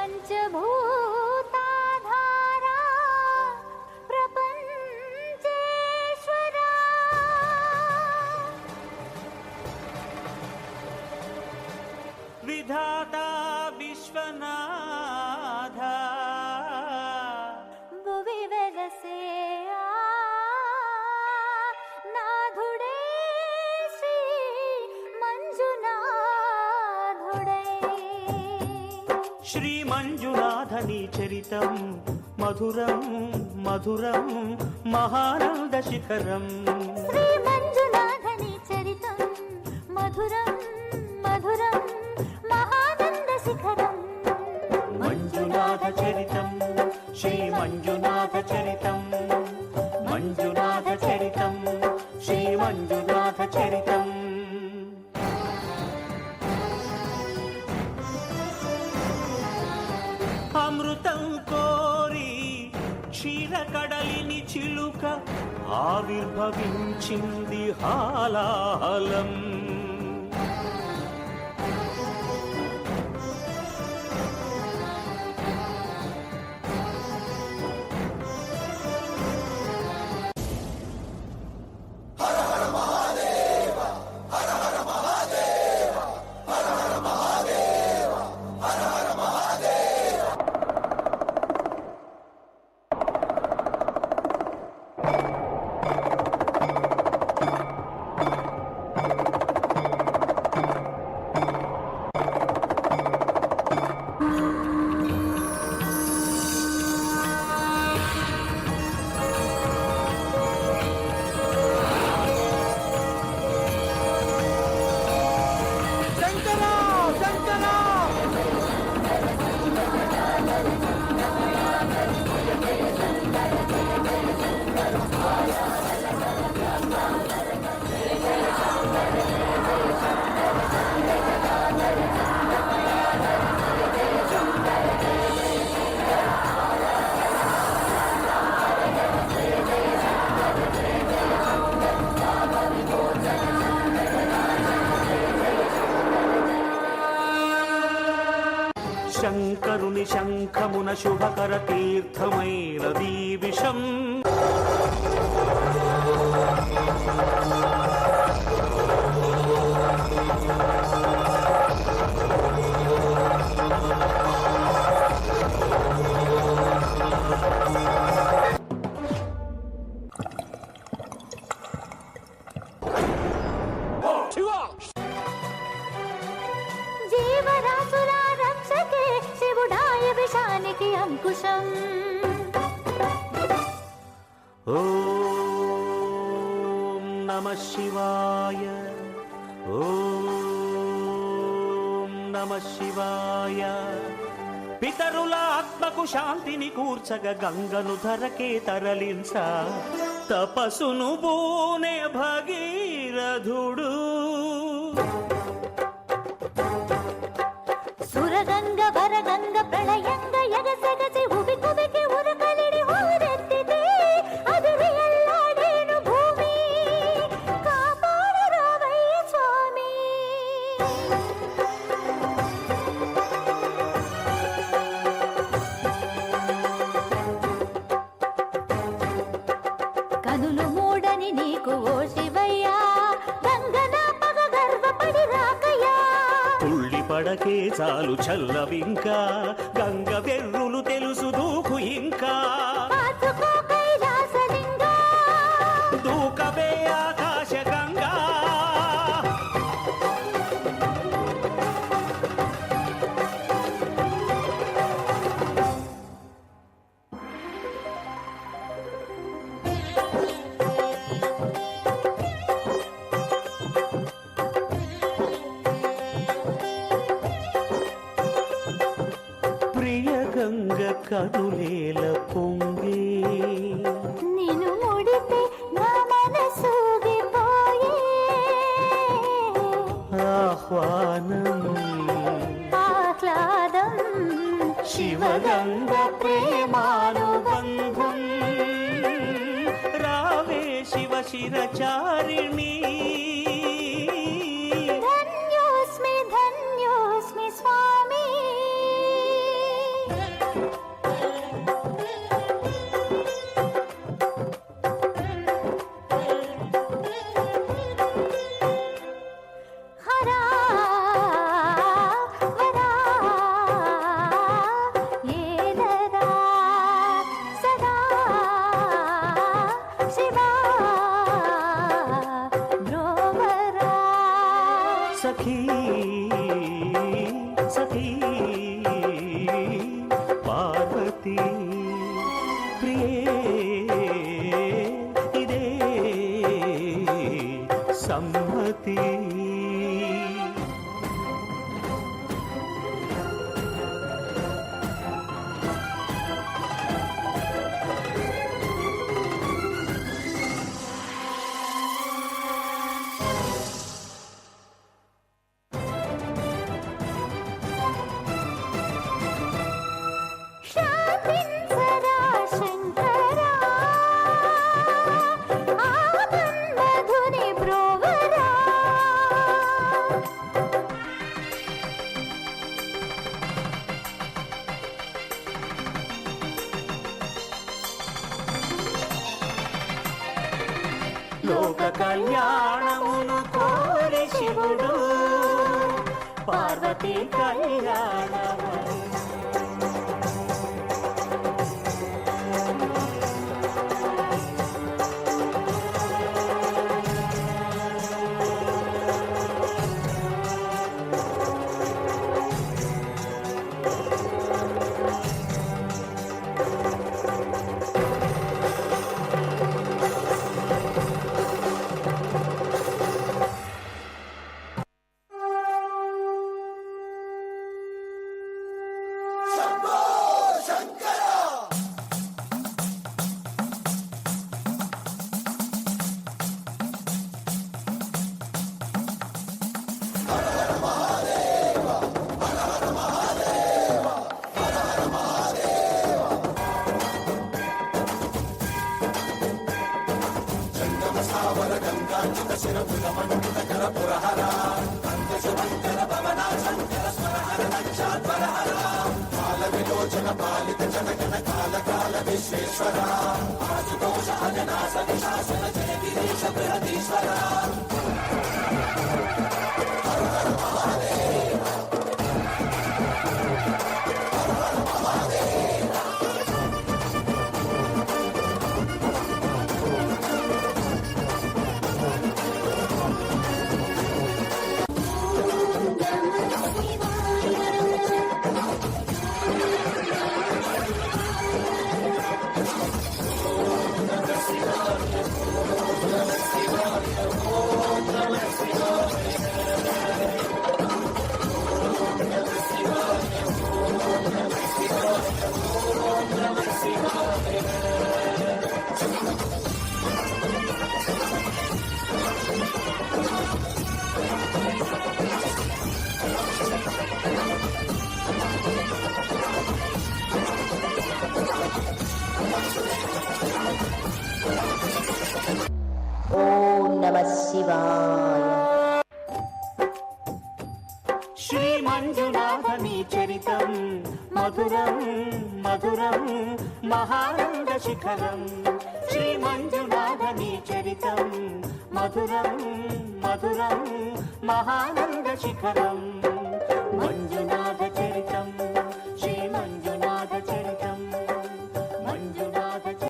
పంచభూతాధారా ప్రపంచేశ్వరా విధాతా విశ్వనాథ భువి వెలసే నాథుడే శ్రీ మంజునాథుడే. శ్రీ మంజునాథని చరితం మధురం మధురం మహానంద శిఖరం. శ్రీ మంజునాథని చరితం మధురం మధురం మహానంద శిఖరం. మంజునాథ చరితం శ్రీ మంజునాథ చరితం మంజునాథ చరితం శ్రీ మంజునాథ చరితం. అమృతం కోరి క్షీరకడలిని చిలుక ఆవిర్భవించింది హాలాహలం. శంకరుని శంఖమున శుభకర తీర్థమైనదీ విషం. జీవరాశుల రక్షకే శివుడాయ విషానికి అంకుశం. ఓం నమః శివాయ ఓం నమః శివాయ. పితరుల ఆత్మకు శాంతిని కూర్చగ గంగను ధరకే తరలించ తపసును బూనే భగీరథుడు. సురగంగ వరగంగ ప్రళయంగ ఎగసెగసి ఉబి కుబికి ఉరకలిడి ఊరెత్తితే అదిరి ఎల్లాడేను భూమి. కాపాడు రావయ్య స్వామి. కనులు మూడని నీకు ఓ శివయ్యా గంగన పగ గర్వపడి రాకయ్యా. తుళ్ళి పడకే చాలు చల్లవింకా గంగ వెర్రులు తెలుసు దూకు ఇంకా. పాతుకో కైలాసలింగా దూకవే ఆకాశ గంగా. ప్రియ గంగ కదులేల పొంగే నిన్ను ముడితే నా మనసూగిపోయే. ఆహ్వానం ఆహ్లాదం శివగంగ ప్రేమానుబంధం. రావే శివ శిరచారిణి. ధన్యోస్మి ధన్యోస్మి స్వామి. హరా వరా ఏలరా సదా శివా బ్రోవరా సఖీ సఖీ పార్వతీ ప్రియే ఇదే సమ్మతి. శాంతించరా శంకరా ఆమన్మధుని బ్రోవరా లోక కళ్యాణమును కోరి శివుడు పార్వతీ కళ్యాణము. ఓం నమః శివాయ. శ్రీ మంజునాథని చరితం మధురం మధురం మహానంద శిఖరం. శ్రీ మంజునాథని చరితం మధురం మధురం మహానంద శిఖరం. మంజునాథ